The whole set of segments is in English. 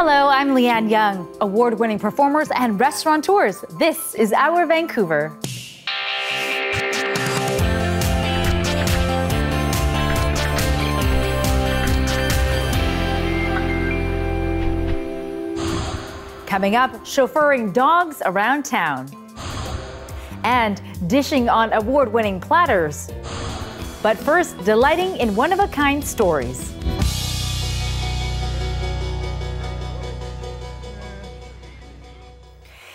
Hello, I'm Leanne Young, award-winning performers and restaurateurs. This is Our Vancouver. Coming up, chauffeuring dogs around town. And dishing on award-winning platters. But first, delighting in one-of-a-kind stories.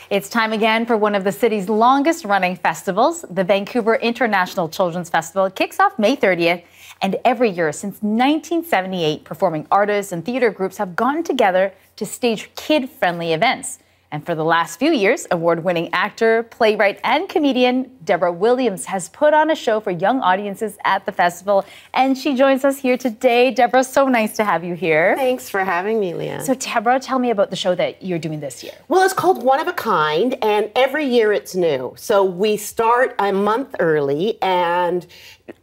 It's time again for one of the city's longest-running festivals. The Vancouver International Children's Festival kicks off May 30th, and every year since 1978, performing artists and theater groups have gotten together to stage kid-friendly events. And for the last few years, award-winning actor, playwright, and comedian Deborah Williams has put on a show for young audiences at the festival, and she joins us here today. Deborah, so nice to have you here. Thanks for having me, Leanne. So, Deborah, tell me about the show that you're doing this year. Well, it's called One of a Kind, and every year it's new. So we start a month early and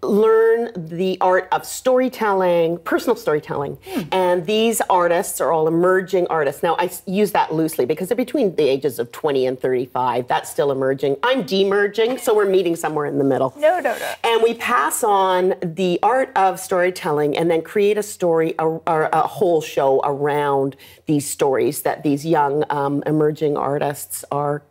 learn the art of storytelling, personal storytelling. And these artists are all emerging artists. Now, I use that loosely because they're between the ages of 20 and 35. That's still emerging. I'm demerging, so we're meeting somewhere in the middle. No. And we pass on the art of storytelling and then create a story, a whole show around these stories that these young emerging artists are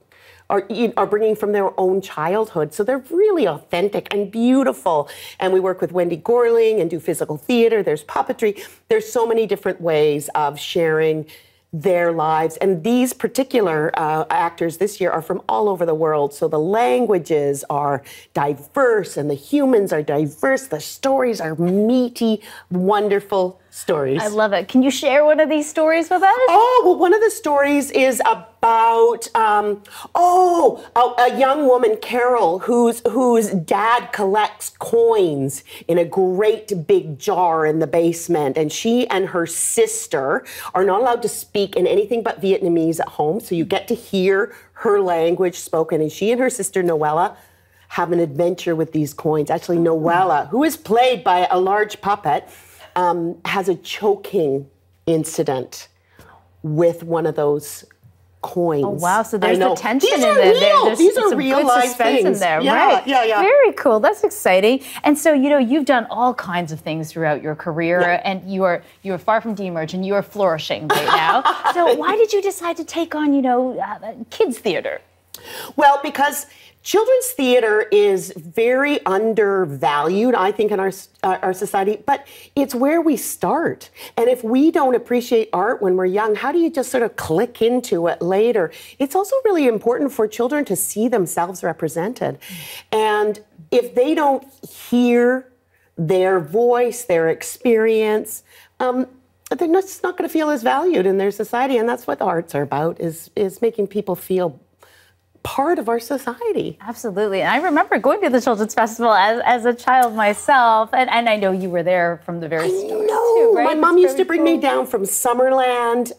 bringing from their own childhood. So they're really authentic and beautiful. And we work with Wendy Gorling and do physical theater. There's puppetry. There's so many different ways of sharing their lives. And these particular actors this year are from all over the world. So the languages are diverse and the humans are diverse. The stories are meaty, wonderful stories. I love it. Can you share one of these stories with us? Oh, well, one of the stories is about, a young woman, Carol, whose dad collects coins in a great big jar in the basement. And she and her sister are not allowed to speak in anything but Vietnamese at home. So you get to hear her language spoken. And she and her sister, Noella, have an adventure with these coins. Actually, Noella, who is played by a large puppet, has a choking incident with one of those coins. Oh, wow. So there's the tension These in are there. Real. There's These are some real good life suspense things. in there. Yeah, right. yeah. Very cool. That's exciting. And so, you've done all kinds of things throughout your career, and you are far from demerge, and you are flourishing right now. So why did you decide to take on, kids theater? Well, because children's theater is very undervalued, I think, in our society, but it's where we start. And if we don't appreciate art when we're young, how do you just sort of click into it later? It's also really important for children to see themselves represented. And if they don't hear their voice, their experience, they're just not going to feel as valued in their society. And that's what the arts are about, is making people feel part of our society. Absolutely. And I remember going to the Children's Festival as a child myself, and I know you were there from the very start too, right? My mom used to bring me down from Summerland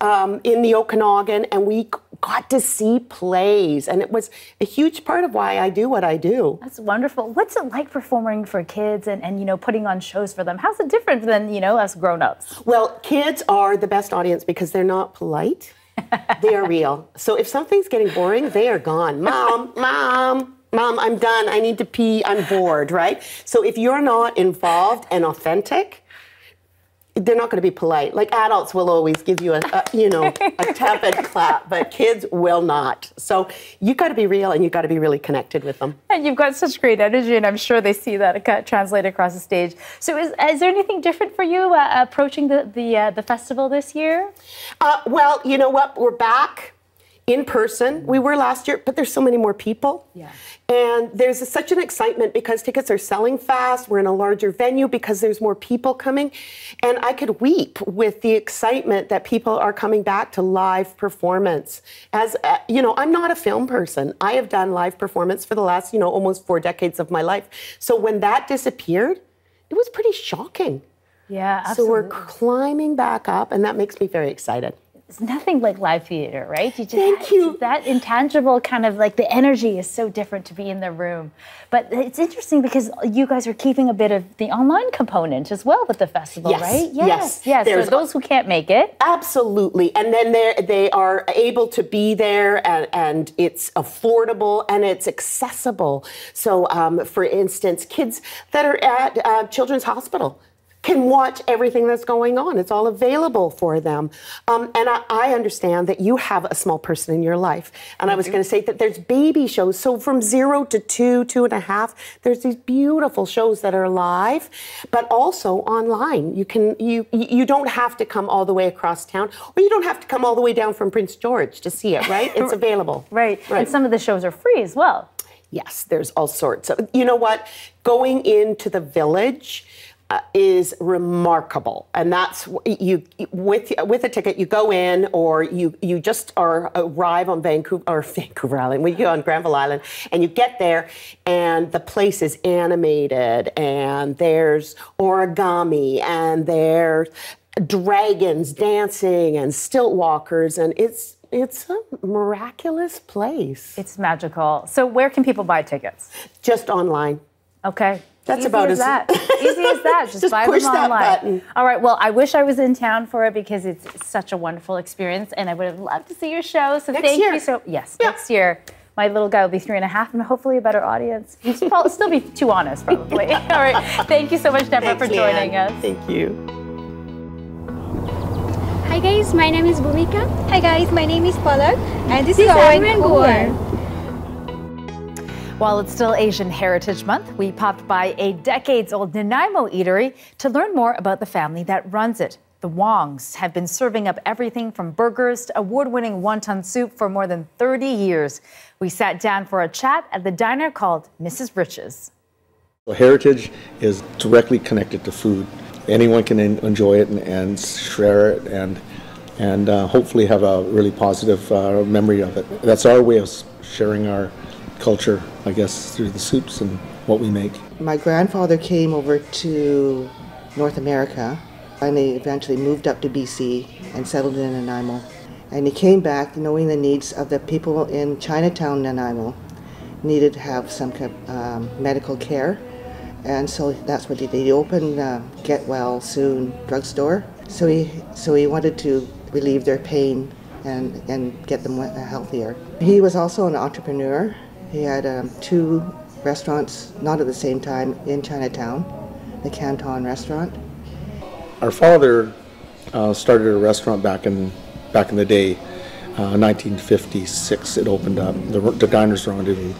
in the Okanagan, and we got to see plays, and it was a huge part of why I do what I do. That's wonderful. What's it like performing for kids and putting on shows for them? How's it different than, us grown-ups? Well, kids are the best audience because they're not polite. They are real. So if something's getting boring, they are gone. Mom, I'm done. I need to pee. I'm bored, right? So if you're not involved and authentic, they're not going to be polite. Like adults will always give you a tepid clap, but kids will not. So you got to be real and you got to be really connected with them. And you've got such great energy, and I'm sure they see that translate across the stage. So is there anything different for you approaching the festival this year? Well, you know what? We're back in person. We were last year, but there's so many more people. Yeah. And there's such an excitement because tickets are selling fast. We're in a larger venue because there's more people coming. And I could weep with the excitement that people are coming back to live performance. As I'm not a film person. I have done live performance for the last, almost 4 decades of my life. So when that disappeared, it was pretty shocking. Yeah, absolutely. So we're climbing back up, and that makes me very excited. it's nothing like live theater, right? Thank you. That intangible kind of like the energy is so different to be in the room. But it's interesting because you guys are keeping a bit of the online component as well with the festival, yes, right? Yes. So those who can't make it. Absolutely. And then they are able to be there, and it's affordable and it's accessible. So, for instance, kids that are at Children's Hospital can watch everything that's going on. It's all available for them. And I understand that you have a small person in your life. And I was going to say that there's baby shows. So from 0 to 2, 2.5, there's these beautiful shows that are live, but also online. You don't have to come all the way across town, or you don't have to come all the way down from Prince George to see it, right? It's available. Right. And some of the shows are free as well. Yes, there's all sorts. So, you know what? Going into the village is remarkable, and that's you with a ticket. You go in, or you just arrive on Vancouver Island. We go on Granville Island, and you get there, and the place is animated, and there's origami, and there's dragons dancing, and stilt walkers, and it's a miraculous place. It's magical. So where can people buy tickets? Just online. Okay. That's easy about as that. Easy as that. Just buy push them that online. button. All right. Well, I wish I was in town for it because it's such a wonderful experience, and I would have loved to see your show. So Next thank year. you so. Yes, next year. My little guy will be 3.5, and hopefully a better audience. He'll probably still be too honest, probably. All right. Thank you so much, Deborah, for joining us. Thank you. Hi guys, my name is Bhumika. Hi guys, my name is Palak, and this is our our Vancouver. While it's still Asian Heritage Month, we popped by a decades-old Nanaimo Eatery to learn more about the family that runs it. The Wongs have been serving up everything from burgers to award-winning wonton soup for more than 30 years. We sat down for a chat at the diner called Mrs. Rich's. Heritage is directly connected to food. Anyone can enjoy it and share it and hopefully have a really positive memory of it. That's our way of sharing our culture, I guess, through the soups and what we make. My grandfather came over to North America, and he eventually moved up to BC and settled in Nanaimo. And he came back knowing the needs of the people in Chinatown, Nanaimo, needed to have some medical care. And so that's what he did. He opened Get Well Soon drugstore. So he wanted to relieve their pain and get them healthier. He was also an entrepreneur. He had 2 restaurants, not at the same time, in Chinatown, the Canton restaurant. Our father started a restaurant back in the day, 1956. It opened up, the Diners Rendezvous,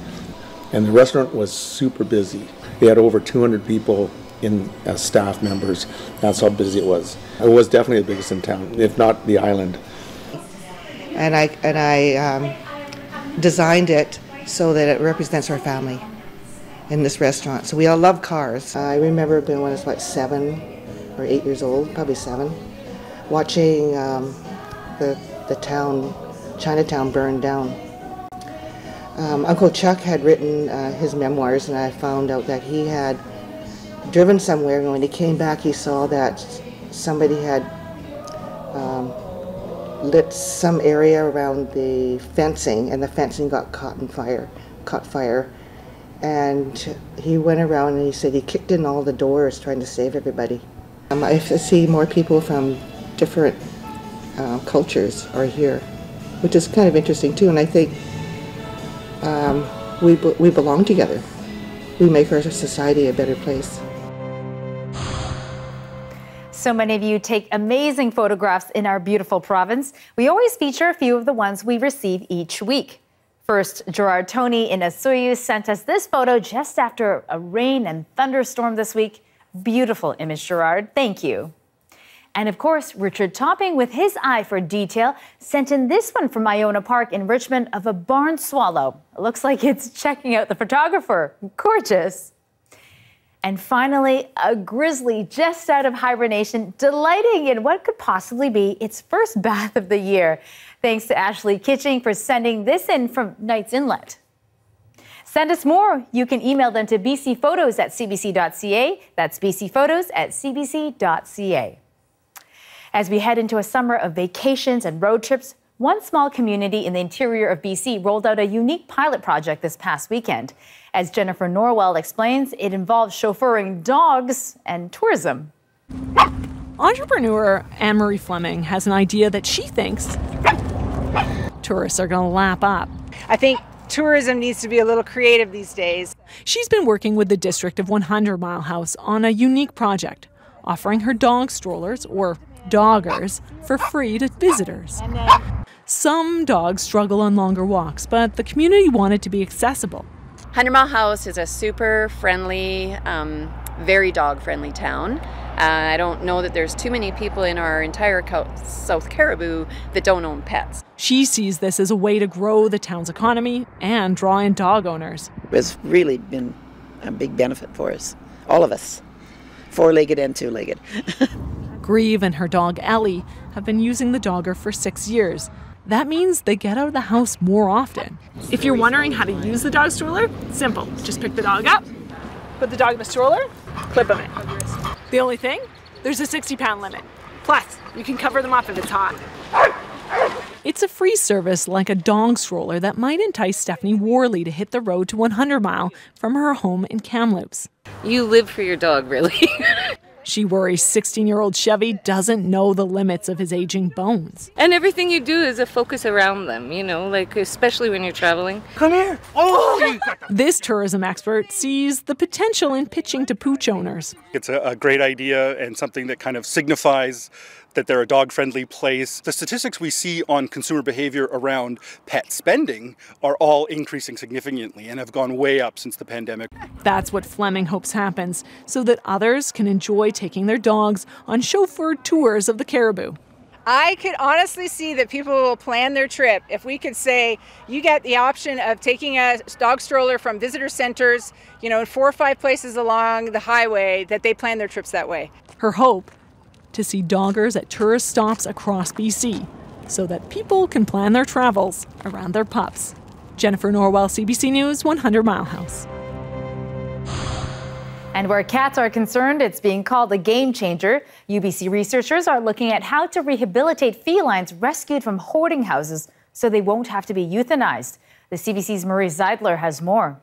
and the restaurant was super busy. They had over 200 people in as staff members. That's how busy it was. It was definitely the biggest in town, if not the island. And I designed it so that it represents our family in this restaurant. So we all love cars. I remember being when I was like 7 or 8 years old, probably 7, watching the town, Chinatown, burn down. Uncle Chuck had written his memoirs, and I found out that he had driven somewhere, and when he came back he saw that somebody had lit some area around the fencing, and the fencing got caught fire. And he went around and he said he kicked in all the doors trying to save everybody. I see more people from different cultures are here, which is kind of interesting too, and I think we belong together. We make our society a better place. So many of you take amazing photographs in our beautiful province. We always feature a few of the ones we receive each week. First, Gerard Tony in Osoyoos sent us this photo just after a rain and thunderstorm this week. Beautiful image, Gerard. Thank you. And of course, Richard Topping, with his eye for detail, sent in this one from Iona Park in Richmond of a barn swallow. It looks like it's checking out the photographer. Gorgeous. And finally, a grizzly just out of hibernation, delighting in what could possibly be its first bath of the year. Thanks to Ashley Kitching for sending this in from Knights Inlet. Send us more. You can email them to bcphotos@cbc.ca. That's bcphotos@cbc.ca. As we head into a summer of vacations and road trips, one small community in the interior of BC rolled out a unique pilot project this past weekend. As Jennifer Norwell explains, it involves chauffeuring dogs and tourism. Entrepreneur Anne-Marie Fleming has an idea that she thinks tourists are going to lap up. I think tourism needs to be a little creative these days. She's been working with the district of 100 Mile House on a unique project, offering her dog strollers, or doggers, for free to visitors. Some dogs struggle on longer walks, but the community wanted to be accessible. 100 Mile House is a super friendly, very dog-friendly town. I don't know that there's too many people in our entire South Caribou that don't own pets. She sees this as a way to grow the town's economy and draw in dog owners. It's really been a big benefit for us, all of us, four-legged and two-legged. Grieve and her dog Ellie have been using the dogger for 6 years. That means they get out of the house more often. If you're wondering how to use the dog stroller, simple. Just pick the dog up, put the dog in the stroller, clip them in. The only thing, there's a 60-pound limit. Plus, you can cover them up if it's hot. It's a free service like a dog stroller that might entice Stephanie Worley to hit the road to 100 Mile from her home in Kamloops. You live for your dog, really. She worries 16-year-old Chevy doesn't know the limits of his aging bones. And everything you do is a focus around them, you know, like especially when you're traveling. Come here. Oh! This tourism expert sees the potential in pitching to pooch owners. It's a great idea and something that kind of signifies that they're a dog-friendly place. The statistics we see on consumer behavior around pet spending are all increasing significantly and have gone way up since the pandemic. That's what Fleming hopes happens, so that others can enjoy taking their dogs on chauffeured tours of the Caribou. I could honestly see that people will plan their trip if we could say you get the option of taking a dog stroller from visitor centers, you know, in 4 or 5 places along the highway, that they plan their trips that way. Her hope, to see doggers at tourist stops across BC so that people can plan their travels around their pups. Jennifer Norwell, CBC News, 100 Mile House. And where cats are concerned, it's being called a game changer. UBC researchers are looking at how to rehabilitate felines rescued from hoarding houses so they won't have to be euthanized. The CBC's Marie Zeidler has more.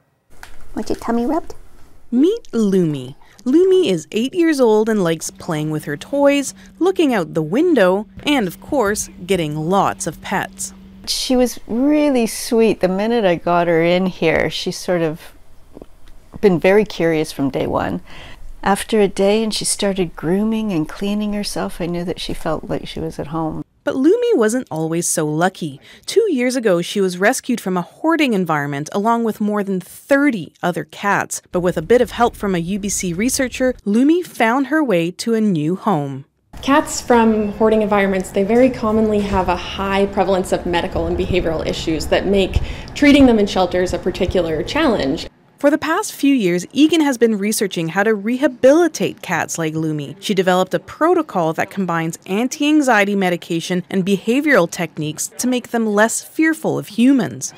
Want your tummy rubbed? Meet Lumi. Lumi is 8 years old and likes playing with her toys, looking out the window, and of course, getting lots of pets. She was really sweet. The minute I got her in here, she's sort of been very curious from day one. After a day and she started grooming and cleaning herself, I knew that she felt like she was at home. But Lumi wasn't always so lucky. 2 years ago, she was rescued from a hoarding environment along with more than 30 other cats. But with a bit of help from a UBC researcher, Lumi found her way to a new home. Cats from hoarding environments, they very commonly have a high prevalence of medical and behavioral issues that make treating them in shelters a particular challenge. For the past few years, Egan has been researching how to rehabilitate cats like Lumi. She developed a protocol that combines anti-anxiety medication and behavioral techniques to make them less fearful of humans.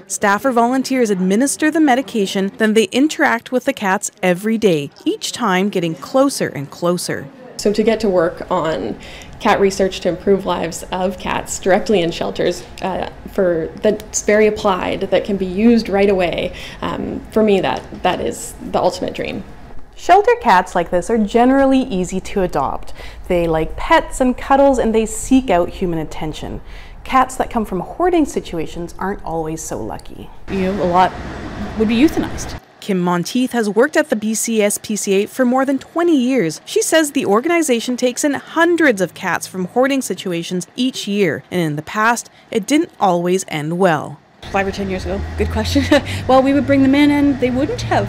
Staff or volunteers administer the medication, then they interact with the cats every day, each time getting closer and closer. So to get to work on cat research to improve lives of cats directly in shelters that's very applied, that can be used right away, for me that is the ultimate dream. Shelter cats like this are generally easy to adopt. They like pets and cuddles, and they seek out human attention. Cats that come from hoarding situations aren't always so lucky. You know, a lot would be euthanized. Kim Monteith has worked at the BC SPCA for more than 20 years. She says the organization takes in hundreds of cats from hoarding situations each year, and in the past, it didn't always end well. 5 or 10 years ago, good question. Well, we would bring them in and they wouldn't have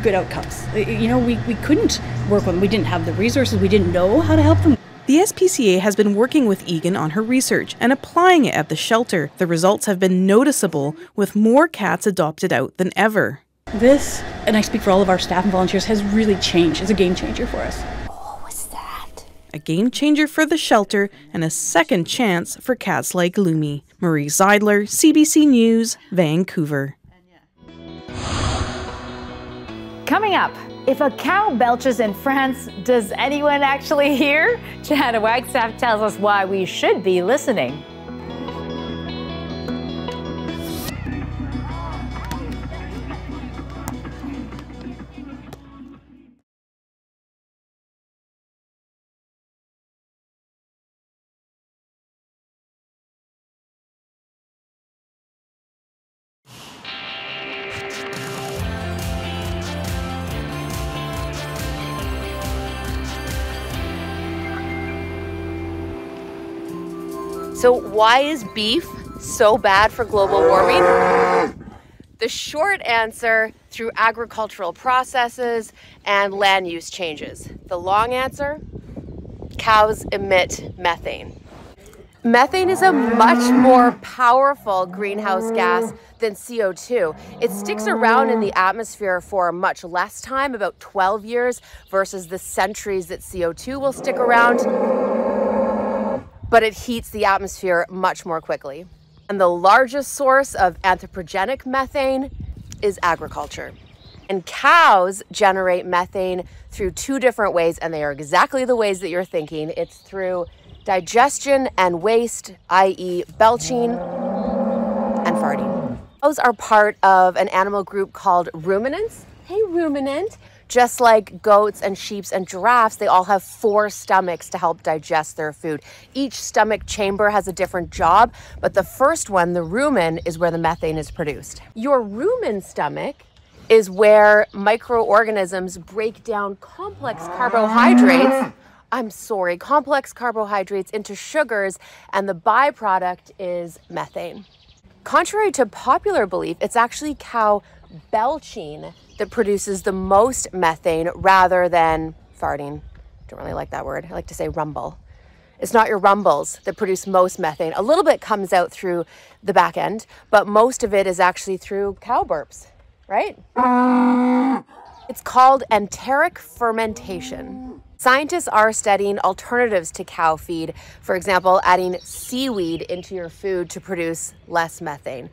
good outcomes. You know, we couldn't work with them. We didn't have the resources. We didn't know how to help them. The SPCA has been working with Egan on her research and applying it at the shelter. The results have been noticeable, with more cats adopted out than ever. This, and I speak for all of our staff and volunteers, has really changed. It's a game changer for us. What was that? A game changer for the shelter and a second chance for cats like Lumi. Marie Zeidler, CBC News, Vancouver. Coming up, If a cow belches in France, does anyone actually hear? Johanna Wagstaff tells us why we should be listening. So why is beef so bad for global warming? The short answer, through agricultural processes and land use changes. The long answer, cows emit methane. Methane is a much more powerful greenhouse gas than CO2. It sticks around in the atmosphere for much less time, about 12 years, versus the centuries that CO2 will stick around. But it heats the atmosphere much more quickly. And the largest source of anthropogenic methane is agriculture. And cows generate methane through two different ways, and they are exactly the ways that you're thinking. It's through digestion and waste, i.e. belching and farting. Cows are part of an animal group called ruminants. Hey, ruminant. Just like goats and sheep and giraffes, they all have 4 stomachs to help digest their food. Each stomach chamber has a different job, but the first one, the rumen, is where the methane is produced. Your rumen stomach is where microorganisms break down complex carbohydrates into sugars, and the byproduct is methane. Contrary to popular belief, it's actually cow belching that produces the most methane rather than farting. Don't really like that word. I like to say rumble. It's not your rumbles that produce most methane. A little bit comes out through the back end, but most of it is actually through cow burps, right? It's called enteric fermentation. Scientists are studying alternatives to cow feed. For example, adding seaweed into your food to produce less methane.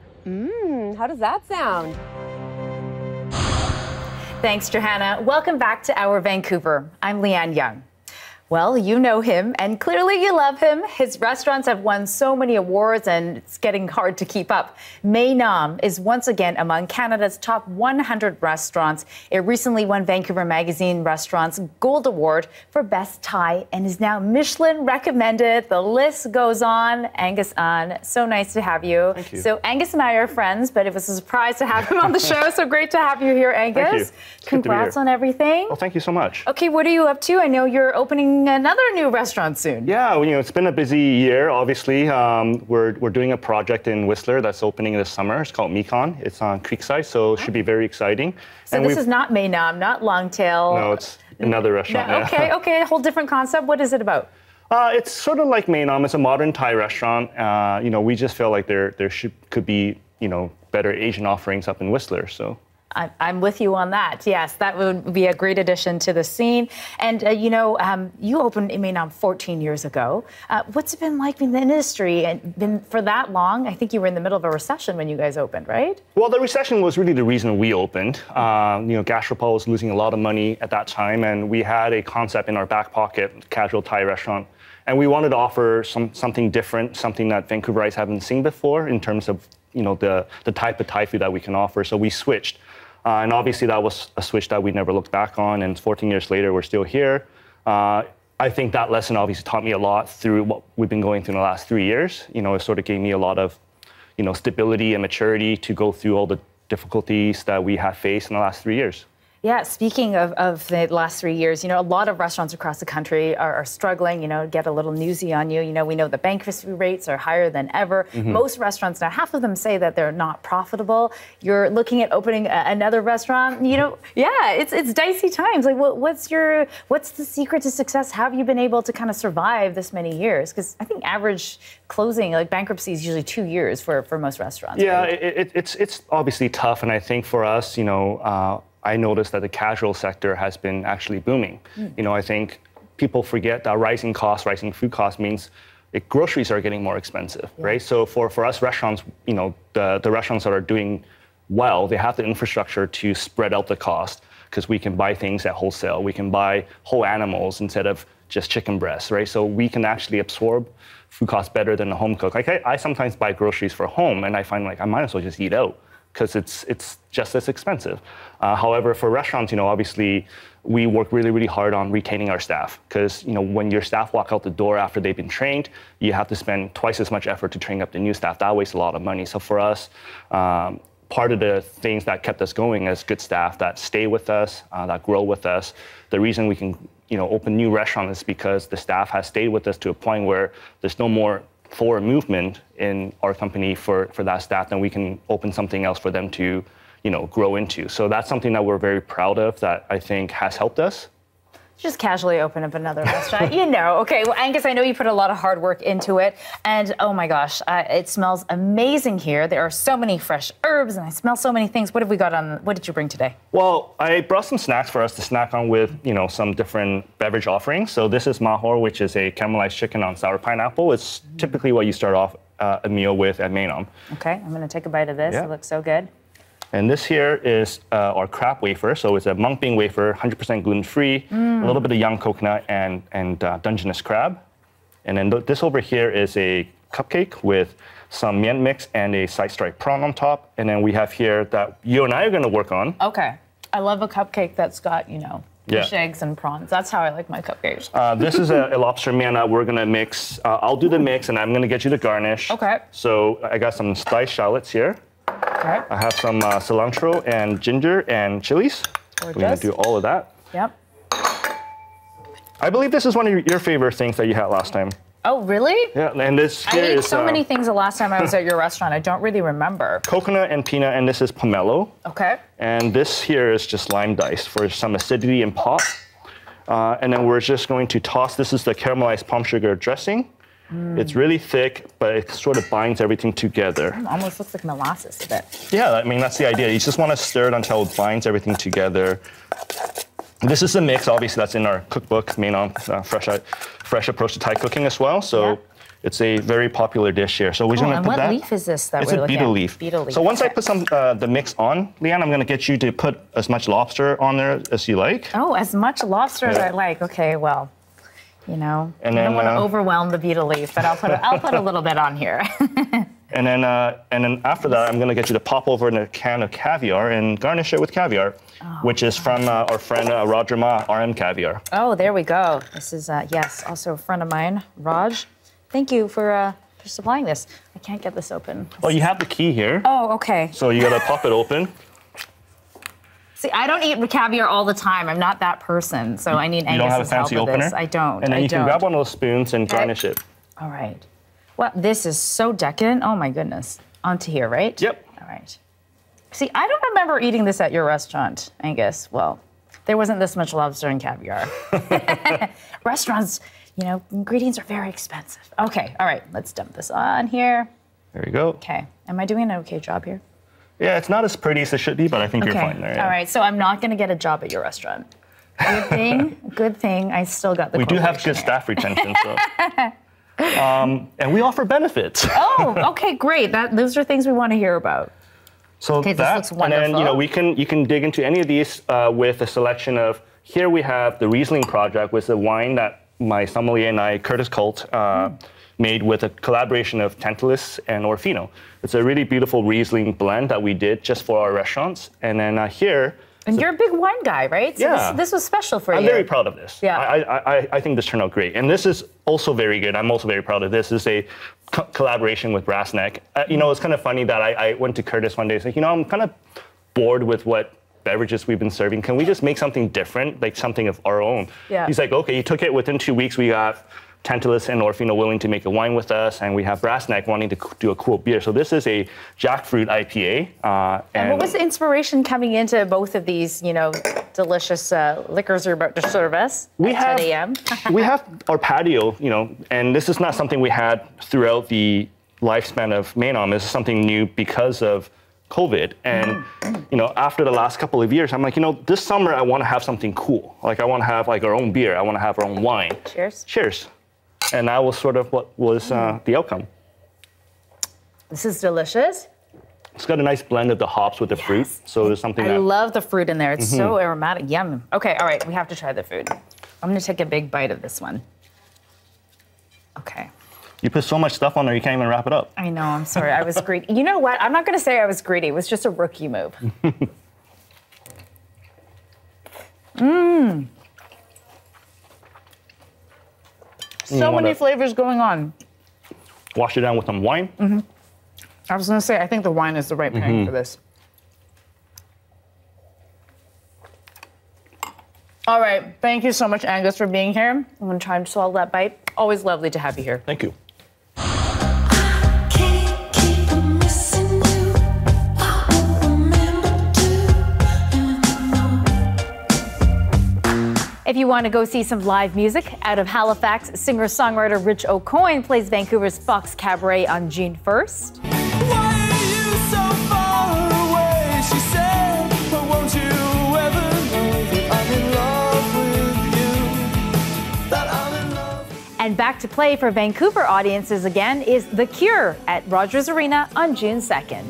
How does that sound? Thanks, Johanna. Welcome back to Our Vancouver. I'm Leanne Young. Well, you know him, and clearly you love him. His restaurants have won so many awards, and it's getting hard to keep up. Maenam is once again among Canada's top 100 restaurants. It recently won Vancouver Magazine Restaurants Gold Award for Best Thai and is now Michelin recommended. The list goes on. Angus An, so nice to have you. Thank you. So Angus and I are friends, but it was a surprise to have him on the show. So great to have you here, Angus. Thank you. Congrats on everything. Well, thank you so much. Okay, what are you up to? I know you're opening another new restaurant soon. Yeah, it's been a busy year, obviously. We're doing a project in Whistler that's opening this summer. It's called Methane. It's on Creekside, so it should be very exciting. So and this is not Maenam, not Longtail. No, it's another restaurant. No, yeah. Okay, a whole different concept. What is it about? It's sort of like Maenam. It's a modern Thai restaurant. We just feel like there could be, better Asian offerings up in Whistler, so. I'm with you on that. Yes, that would be a great addition to the scene. And, you opened in Maenam 14 years ago. What's it been like in the industry and been for that long? I think you were in the middle of a recession when you guys opened, right? Well, the recession was really the reason we opened. Gastropub was losing a lot of money at that time, and we had a concept in our back pocket, casual Thai restaurant. And we wanted to offer something different, something that Vancouverites haven't seen before in terms of, the type of Thai food that we can offer. So we switched. And obviously that was a switch that we never looked back on, and 14 years later, we're still here. I think that lesson obviously taught me a lot through what we've been going through in the last 3 years. It sort of gave me a lot of, stability and maturity to go through all the difficulties that we have faced in the last 3 years. Yeah, speaking of the last 3 years, a lot of restaurants across the country are struggling, get a little newsy on you. We know the bankruptcy rates are higher than ever. Mm-hmm. Most restaurants now, half of them say that they're not profitable. You're looking at opening another restaurant, it's dicey times. Like, what's the secret to success? How have you been able to kind of survive this many years? Because I think average closing, like bankruptcy, is usually 2 years for most restaurants. Yeah, right? it's obviously tough. And I think for us, I noticed that the casual sector has been actually booming. I think people forget that rising food costs means groceries are getting more expensive, right? So for us restaurants, the restaurants that are doing well, they have the infrastructure to spread out the cost because we can buy things at wholesale. We can buy whole animals instead of just chicken breasts, right? So we can actually absorb food costs better than a home cook. Like I sometimes buy groceries for home and I find like I might as well just eat out because it's just as expensive. However, for restaurants, obviously we work really, really hard on retaining our staff because, when your staff walk out the door after they've been trained, you have to spend twice as much effort to train up the new staff. That wastes a lot of money. So for us, part of the things that kept us going is good staff that stay with us, that grow with us. The reason we can, open new restaurants is because the staff has stayed with us to a point where there's no more forward movement in our company for that staff, then we can open something else for them to, grow into. So that's something that we're very proud of that I think has helped us. Just casually open up another restaurant, Okay, well, Angus, I know you put a lot of hard work into it, and oh my gosh, it smells amazing here. There are so many fresh herbs, and I smell so many things. What have we got on? What did you bring today? Well, I brought some snacks for us to snack on with, some different beverage offerings. So this is mahor, which is a caramelized chicken on sour pineapple. It's typically what you start off a meal with at Maenam. Okay, I'm going to take a bite of this. Yeah. It looks so good. And this here is our crab wafer. So it's a mung bean wafer, 100% gluten-free, a little bit of young coconut and Dungeness crab. And then this over here is a cupcake with some mian mix and a side-striped prawn on top. And then we have here that you and I are going to work on. Okay. I love a cupcake that's got, fish eggs and prawns. That's how I like my cupcakes. This is a lobster mian that we're going to mix. I'll do the mix, and I'm going to get you the garnish. Okay. So I got some diced shallots here. Okay. I have some cilantro and ginger and chilies. Gorgeous. We're going to do all of that. Yep. I believe this is one of your favorite things that you had last time. Oh, really? Yeah, and this here I ate is so many things the last time I was at your restaurant. I don't really remember. Coconut and peanut, and this is pomelo. Okay. And this here is just lime diced for some acidity and pop. And then we're just going to toss, this is the caramelized palm sugar dressing. It's really thick, but it sort of binds everything together. It almost looks like molasses a bit. Yeah, I mean, that's the idea. You just want to stir it until it binds everything together. This is a mix, obviously, that's in our cookbook, Maenam, fresh approach to Thai cooking as well. So it's a very popular dish here. So we're going to put that. What leaf is this that it's we're looking at? It's a betel leaf. Betel leaf. So once I put the mix on, Leanne, I'm going to get you to put as much lobster on there as you like. Oh, as much lobster as I like. Okay, well. And then, I don't want to overwhelm the betel leaf, but I'll put a little bit on here. and then after that, I'm going to get you to pop over in a can of caviar and garnish it with caviar, which is from our friend Roger Ma, RM Caviar. Oh, there we go. This is also a friend of mine, Raj. Thank you for supplying this. I can't get this open. Well, you have the key here. Oh, okay. So you got to pop it open. See, I don't eat caviar all the time. I'm not that person, so I need Angus's help with this. You don't have a fancy opener? I don't. And then you can grab one of those spoons and garnish it. All right. Well, this is so decadent. Oh my goodness. Onto here, right? Yep. All right. See, I don't remember eating this at your restaurant, Angus. Well, there wasn't this much lobster and caviar. Restaurants, ingredients are very expensive. Okay, all right. Let's dump this on here. There you go. Okay. Am I doing an okay job here? Yeah, it's not as pretty as it should be, but I think you're fine there. Yeah. All right, so I'm not going to get a job at your restaurant. Good thing, I still got the We do have good staff retention, so. And we offer benefits. Oh, okay, great. Those are things we want to hear about. So okay, that, this looks wonderful. And then, you can dig into any of these with a selection of, here we have the Riesling Project, which is a wine that my sommelier and I, Curtis Colt, made with a collaboration of Tantalus and Orfino. It's a really beautiful Riesling blend that we did just for our restaurants. And then here... And you're a big wine guy, right? So yeah. This was special for you. I'm very proud of this. Yeah. I think this turned out great. And this is also very good. I'm also very proud of this. This is a collaboration with Brass Neck. It's kind of funny that I went to Curtis one day and said, I'm kind of bored with what beverages we've been serving. Can we just make something different, like something of our own? Yeah. He's like, okay, you took it within 2 weeks. We got Tantalus and Orfino willing to make a wine with us, and we have Brass Neck wanting to do a cool beer. So this is a jackfruit IPA. And what was the inspiration coming into both of these, delicious liquors you're about to serve us at 10 a.m.? We have our patio, and this is not something we had throughout the lifespan of Maenam. This is something new because of COVID. And, after the last couple of years, I'm like, this summer I want to have something cool. Like I want to have our own beer. I want to have our own wine. Cheers. Cheers. And that was sort of what was the outcome. This is delicious. It's got a nice blend of the hops with the fruit, so there's something I that... love the fruit in there. It's so aromatic. Yum. Okay, all right, we have to try the food. I'm gonna take a big bite of this one. Okay. You put so much stuff on there, you can't even wrap it up. I know, I'm sorry, I was greedy. You know what? I'm not gonna say I was greedy. It was just a rookie move. Mmm. So many flavors going on. Wash it down with some wine. I was gonna say, I think the wine is the right pairing for this. All right, thank you so much, Angus, for being here. I'm gonna try and swallow that bite. Always lovely to have you here. Thank you. If you want to go see some live music, out of Halifax, singer-songwriter Rich O'Coin plays Vancouver's Fox Cabaret on June 1st. And back to play for Vancouver audiences again is The Cure at Rogers Arena on June 2nd.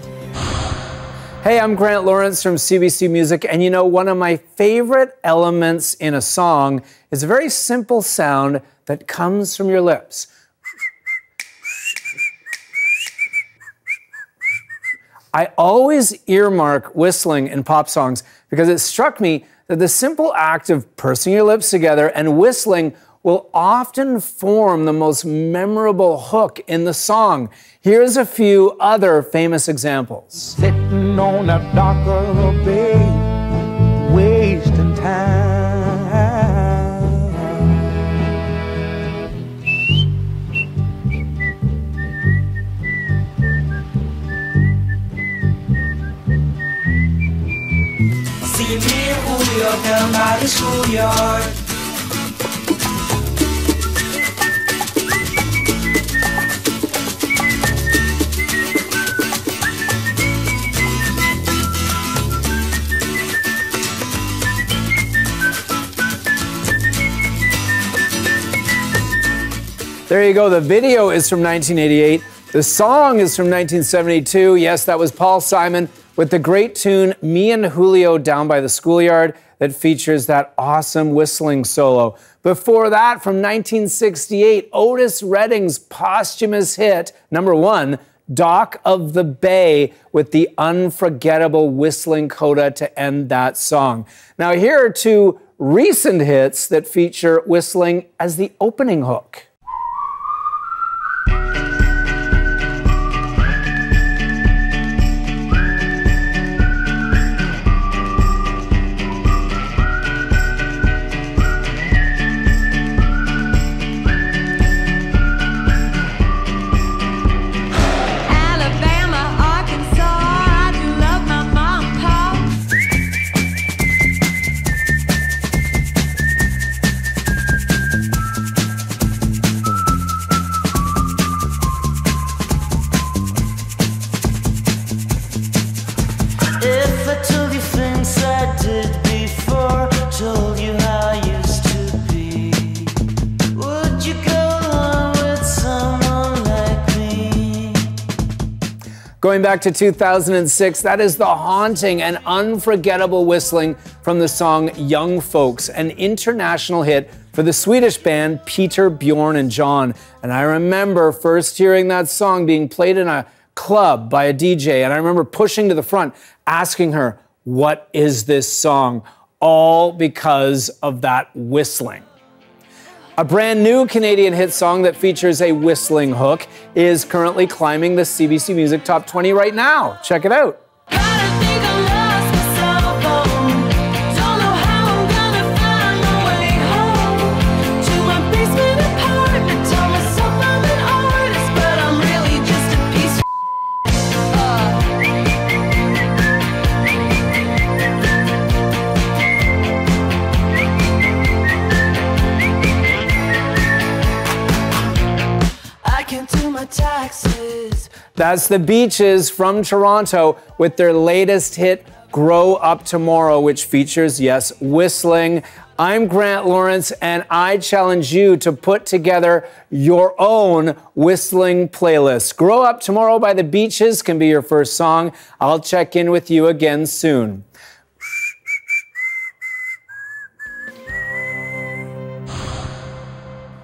Hey, I'm Grant Lawrence from CBC Music, and you know, one of my favorite elements in a song is a very simple sound that comes from your lips. I always earmark whistling in pop songs because it struck me that the simple act of pursing your lips together and whistling will often form the most memorable hook in the song. Here's a few other famous examples. Sitting on a dock of a bay, wasting time. See me and Julio down by the schoolyard. There you go. The video is from 1988. The song is from 1972. Yes, that was Paul Simon with the great tune Me and Julio Down by the Schoolyard that features that awesome whistling solo. Before that, from 1968, Otis Redding's posthumous hit, #1, Dock of the Bay, with the unforgettable whistling coda to end that song. Now, here are two recent hits that feature whistling as the opening hook. Going back to 2006, that is the haunting and unforgettable whistling from the song Young Folks, an international hit for the Swedish band Peter, Bjorn and John. And I remember first hearing that song being played in a club by a DJ, and I remember pushing to the front, asking her, "What is this song?" All because of that whistling. A brand new Canadian hit song that features a whistling hook is currently climbing the CBC Music Top 20 right now. Check it out. That's the Beaches from Toronto with their latest hit, Grow Up Tomorrow, which features, yes, whistling. I'm Grant Lawrence, and I challenge you to put together your own whistling playlist. Grow Up Tomorrow by the Beaches can be your first song. I'll check in with you again soon.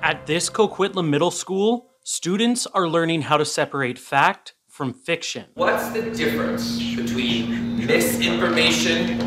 At this Coquitlam Middle School, students are learning how to separate fact from fiction. What's the difference between misinformation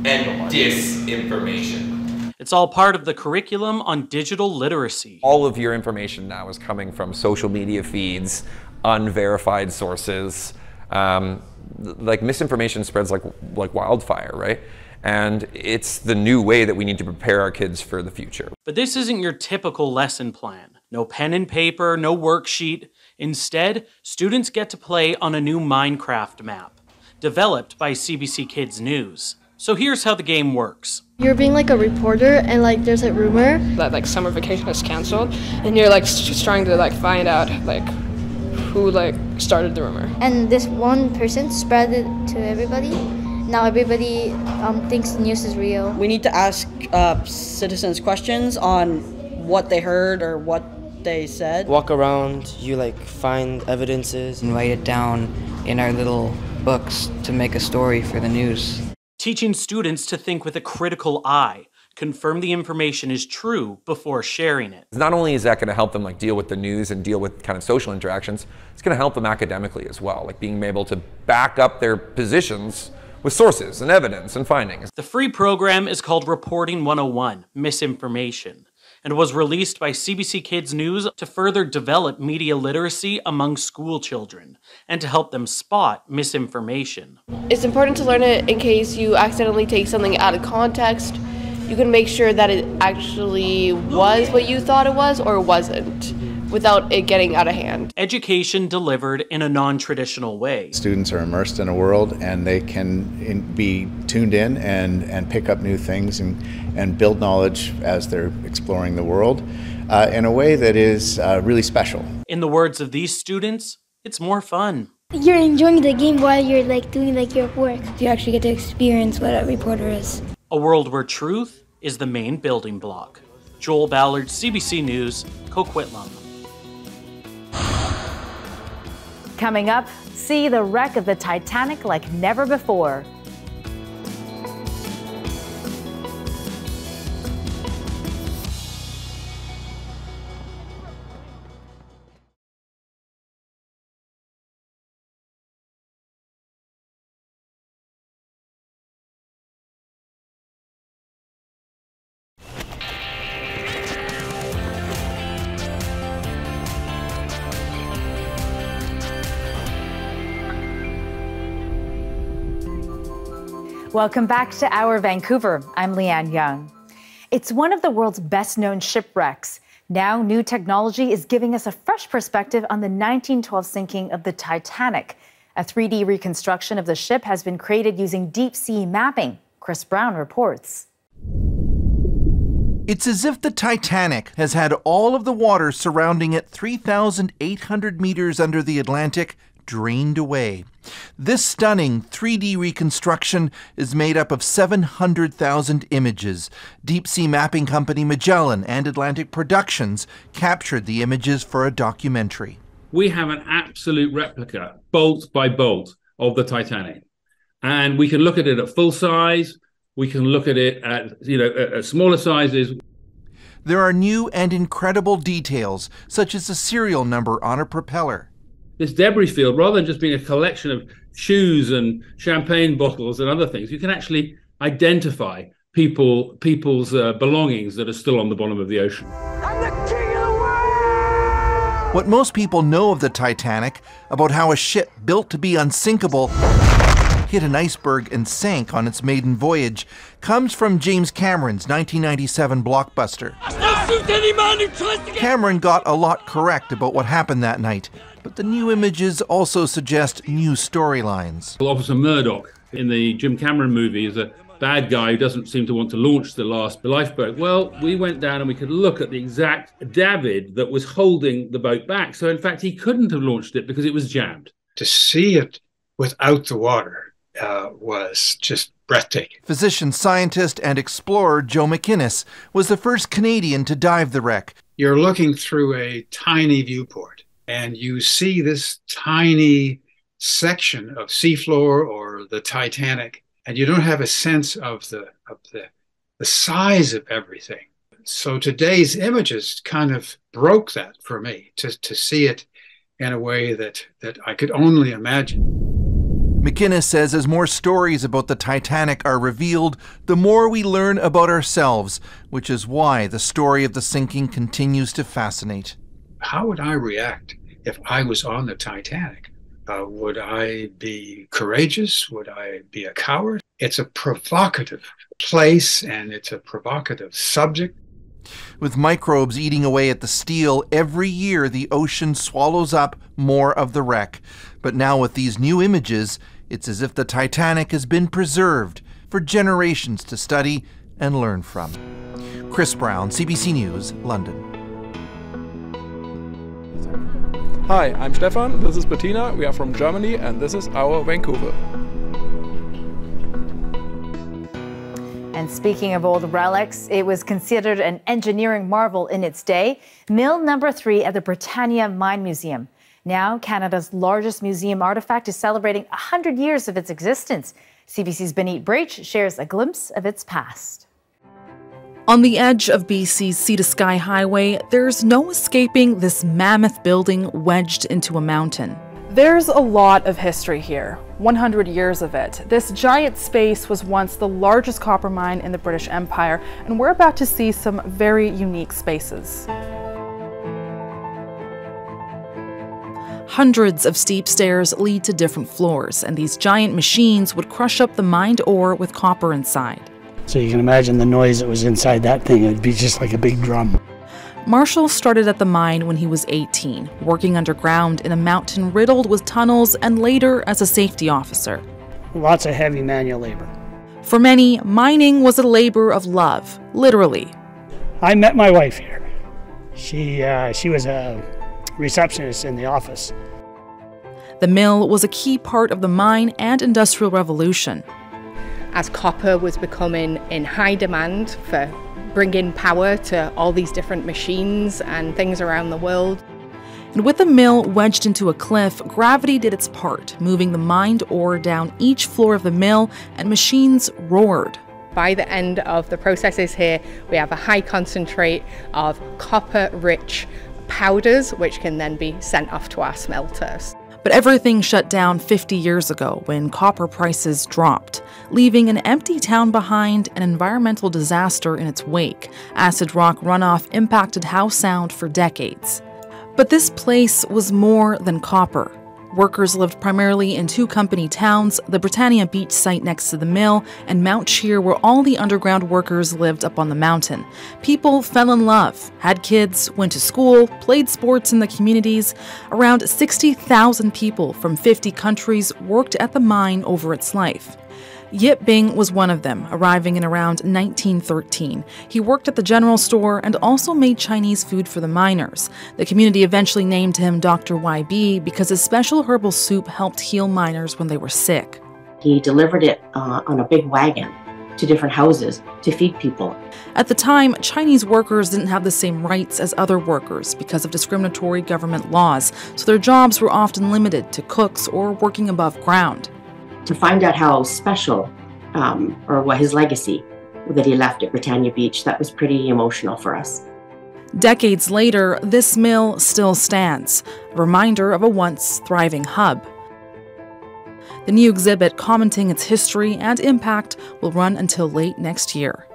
and disinformation? It's all part of the curriculum on digital literacy. All of your information now is coming from social media feeds, unverified sources. Like misinformation spreads like wildfire, right? And it's the new way that we need to prepare our kids for the future. But this isn't your typical lesson plan. No pen and paper, no worksheet. Instead, students get to play on a new Minecraft map, developed by CBC Kids News. So here's how the game works. You're being like a reporter, and like there's a rumor that like summer vacation is canceled, and you're like just trying to like find out like who like started the rumor. And this one person spread it to everybody. Now everybody thinks the news is real. We need to ask citizens questions on what they heard or what they said. Walk around, you like find evidences and write it down in our little books to make a story for the news. Teaching students to think with a critical eye, confirm the information is true before sharing it. Not only is that going to help them like deal with the news and deal with kind of social interactions, it's going to help them academically as well, like being able to back up their positions with sources and evidence and findings. The free program is called Reporting 101, Misinformation, and was released by CBC Kids News to further develop media literacy among school children and to help them spot misinformation. It's important to learn it in case you accidentally take something out of context. You can make sure that it actually was what you thought it was or wasn't, without it getting out of hand. Education delivered in a non-traditional way. Students are immersed in a world and they can be tuned in and pick up new things and build knowledge as they're exploring the world in a way that is really special. In the words of these students, it's more fun. You're enjoying the game while you're like doing like your work. You actually get to experience what a reporter is. A world where truth is the main building block. Joel Ballard, CBC News, Coquitlam. Coming up, see the wreck of the Titanic like never before. Welcome back to Our Vancouver. I'm Leanne Young. It's one of the world's best-known shipwrecks. Now, new technology is giving us a fresh perspective on the 1912 sinking of the Titanic. A 3D reconstruction of the ship has been created using deep-sea mapping. Chris Brown reports. It's as if the Titanic has had all of the water surrounding it 3,800 meters under the Atlantic drained away. This stunning 3D reconstruction is made up of 700,000 images. Deep-sea mapping company Magellan and Atlantic Productions captured the images for a documentary. We have an absolute replica, bolt by bolt, of the Titanic. And we can look at it at full size. We can look at it at, at smaller sizes. There are new and incredible details, such as the serial number on a propeller. This debris field, rather than just being a collection of shoes and champagne bottles and other things, you can actually identify people's belongings that are still on the bottom of the ocean. What most people know of the Titanic, about how a ship built to be unsinkable hit an iceberg and sank on its maiden voyage, comes from James Cameron's 1997 blockbuster. Cameron got a lot correct about what happened that night, but the new images also suggest new storylines. Officer Murdoch in the Jim Cameron movie is a bad guy who doesn't seem to want to launch the last lifeboat. Well, we went down and we could look at the exact davit that was holding the boat back. So in fact, he couldn't have launched it because it was jammed. To see it without the water was just breathtaking. Physician, scientist, and explorer Joe McInnes was the first Canadian to dive the wreck. You're looking through a tiny viewport, and you see this tiny section of seafloor or the Titanic, and you don't have a sense of the size of everything. So today's images kind of broke that for me, to see it in a way that I could only imagine. McInnes says as more stories about the Titanic are revealed, the more we learn about ourselves, which is why the story of the sinking continues to fascinate. How would I react if I was on the Titanic? Would I be courageous? Would I be a coward? It's a provocative place and it's a provocative subject. With microbes eating away at the steel, every year the ocean swallows up more of the wreck. But now with these new images, it's as if the Titanic has been preserved for generations to study and learn from. Chris Brown, CBC News, London. Hi, I'm Stefan, this is Bettina, we are from Germany, and this is our Vancouver. And speaking of old relics, it was considered an engineering marvel in its day. Mill number 3 at the Britannia Mine Museum. Now, Canada's largest museum artifact is celebrating 100 years of its existence. CBC's Benit Brach shares a glimpse of its past. On the edge of BC's Sea to Sky Highway, there's no escaping this mammoth building wedged into a mountain. There's a lot of history here, 100 years of it. This giant space was once the largest copper mine in the British Empire, and we're about to see some very unique spaces. Hundreds of steep stairs lead to different floors, and these giant machines would crush up the mined ore with copper inside. So you can imagine the noise that was inside that thing. It'd be just like a big drum. Marshall started at the mine when he was 18, working underground in a mountain riddled with tunnels and later as a safety officer. Lots of heavy manual labor. For many, mining was a labor of love, literally. I met my wife here. She was a receptionist in the office. The mill was a key part of the mine and industrial revolution. As copper was becoming in high demand for bringing power to all these different machines and things around the world. And with the mill wedged into a cliff, gravity did its part, moving the mined ore down each floor of the mill, and machines roared. By the end of the processes here, we have a high concentrate of copper-rich powders, which can then be sent off to our smelters. But everything shut down 50 years ago when copper prices dropped, leaving an empty town behind, an environmental disaster in its wake. Acid rock runoff impacted how sound for decades. But this place was more than copper. Workers lived primarily in 2 company towns, the Britannia Beach site next to the mill, and Mount Cheer, where all the underground workers lived up on the mountain. People fell in love, had kids, went to school, played sports in the communities. Around 60,000 people from 50 countries worked at the mine over its life. Yip Bing was one of them, arriving in around 1913. He worked at the general store and also made Chinese food for the miners. The community eventually named him Dr. YB because his special herbal soup helped heal miners when they were sick. He delivered it on a big wagon to different houses to feed people. At the time, Chinese workers didn't have the same rights as other workers because of discriminatory government laws, so their jobs were often limited to cooks or working above ground. To find out how special, or what his legacy that he left at Britannia Beach, that was pretty emotional for us. Decades later, this mill still stands, a reminder of a once thriving hub. The new exhibit commenting its history and impact will run until late next year.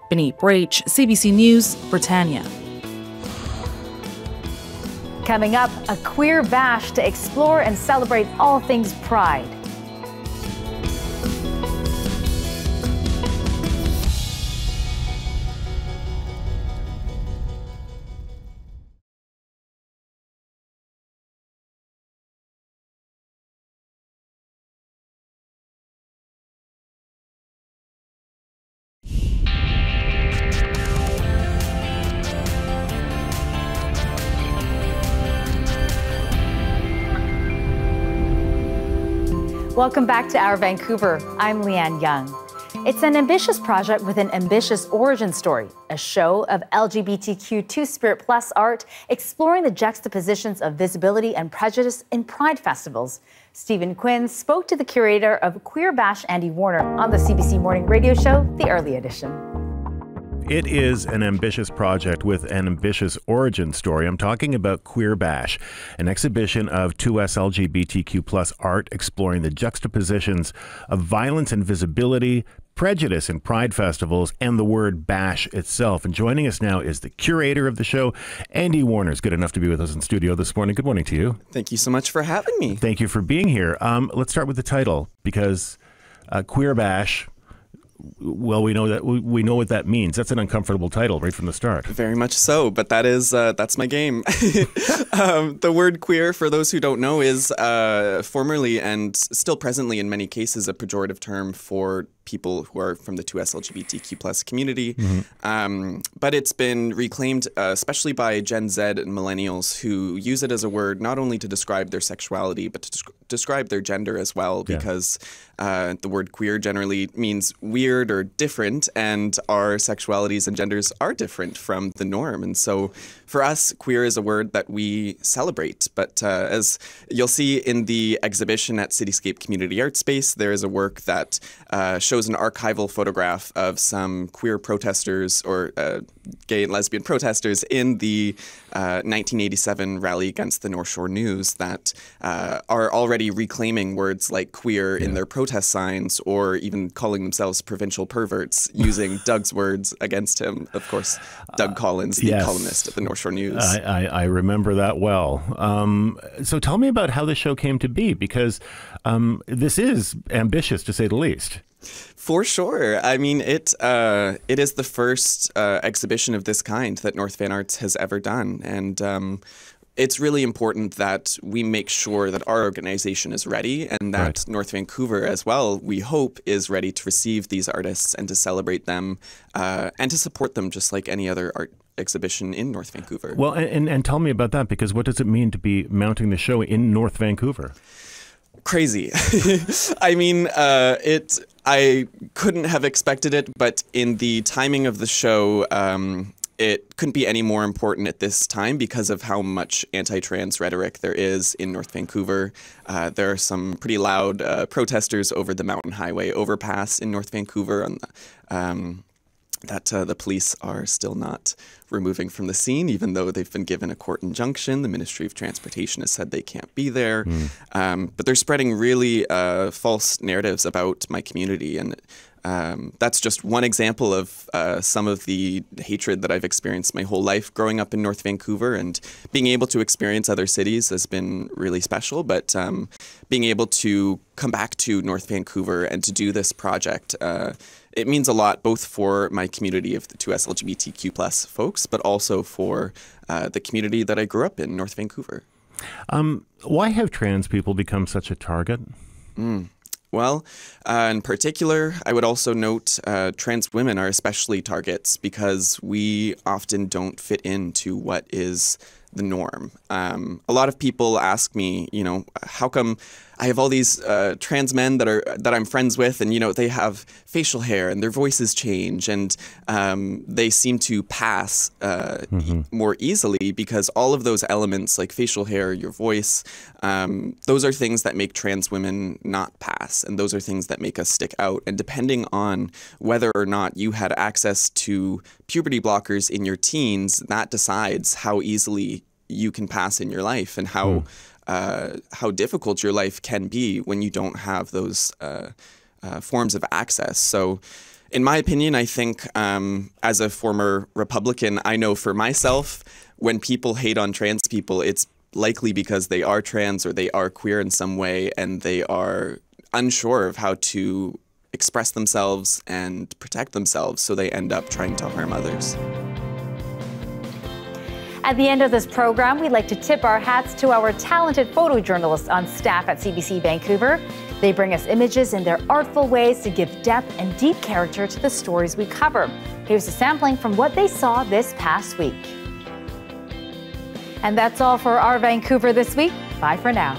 Benit Brach, CBC News, Britannia. Coming up, a queer bash to explore and celebrate all things pride. Welcome back to Our Vancouver. I'm Leanne Young. It's an ambitious project with an ambitious origin story, a show of LGBTQ Two-Spirit Plus art exploring the juxtapositions of visibility and prejudice in Pride festivals. Stephen Quinn spoke to the curator of Queer Bash, Andy Warner, on the CBC Morning Radio Show, The Early Edition. It is an ambitious project with an ambitious origin story. I'm talking about Queer Bash, an exhibition of 2S LGBTQ plus art exploring the juxtapositions of violence and visibility, prejudice in Pride festivals, and the word bash itself. And joining us now is the curator of the show, Andy Warner. Is good enough to be with us in studio this morning. Good morning to you. Thank you so much for having me. Thank you for being here. Let's start with the title, because Queer Bash, well, we know what that means. That's an uncomfortable title right from the start. Very much so, but that's my game. The word queer, for those who don't know, is formerly and still presently in many cases a pejorative term for people who are from the 2S LGBTQ plus community. Mm-hmm. But it's been reclaimed, especially by Gen Z and millennials, who use it as a word not only to describe their sexuality, but to describe their gender as well, because the word queer generally means weird or different, and our sexualities and genders are different from the norm. And so for us, queer is a word that we celebrate. But as you'll see in the exhibition at Cityscape Community Art Space, there is a work that shows an archival photograph of some queer protesters or gay and lesbian protesters in the 1987 rally against the North Shore News that are already reclaiming words like queer in their protest signs, or even calling themselves provincial perverts, using Doug's words against him. Of course, Doug Collins, the columnist at the North Shore News. I remember that well. So tell me about how the show came to be, because this is ambitious, to say the least. For sure. I mean, it is the first exhibition of this kind that North Van Arts has ever done. And it's really important that we make sure that our organization is ready, and that North Vancouver as well, we hope, is ready to receive these artists and to celebrate them and to support them just like any other art exhibition in North Vancouver. Well, and tell me about that, because what does it mean to be mounting the show in North Vancouver? Crazy. I mean, I couldn't have expected it, but in the timing of the show, it couldn't be any more important at this time because of how much anti-trans rhetoric there is in North Vancouver. There are some pretty loud protesters over the Mountain Highway overpass in North Vancouver that the police are still not removing from the scene, even though they've been given a court injunction. The Ministry of Transportation has said they can't be there. But they're spreading really false narratives about my community. And that's just one example of some of the hatred that I've experienced my whole life growing up in North Vancouver. And being able to experience other cities has been really special. But being able to come back to North Vancouver and to do this project, it means a lot, both for my community of the 2S LGBTQ plus folks, but also for the community that I grew up in, North Vancouver. Why have trans people become such a target? Well, in particular, I would also note trans women are especially targets because we often don't fit into what is the norm. A lot of people ask me, how come I have all these trans men that I'm friends with, and they have facial hair and their voices change, and they seem to pass more easily because all of those elements like facial hair, your voice, those are things that make trans women not pass, and those are things that make us stick out. And depending on whether or not you had access to puberty blockers in your teens, that decides how easily you can pass in your life, and how difficult your life can be when you don't have those forms of access. So in my opinion, I think as a former Republican, I know for myself, when people hate on trans people, it's likely because they are trans or they are queer in some way, and they are unsure of how to express themselves and protect themselves, so they end up trying to harm others. At the end of this program, we'd like to tip our hats to our talented photojournalists on staff at CBC Vancouver. They bring us images in their artful ways to give depth and deep character to the stories we cover. Here's a sampling from what they saw this past week. And that's all for Our Vancouver this week. Bye for now.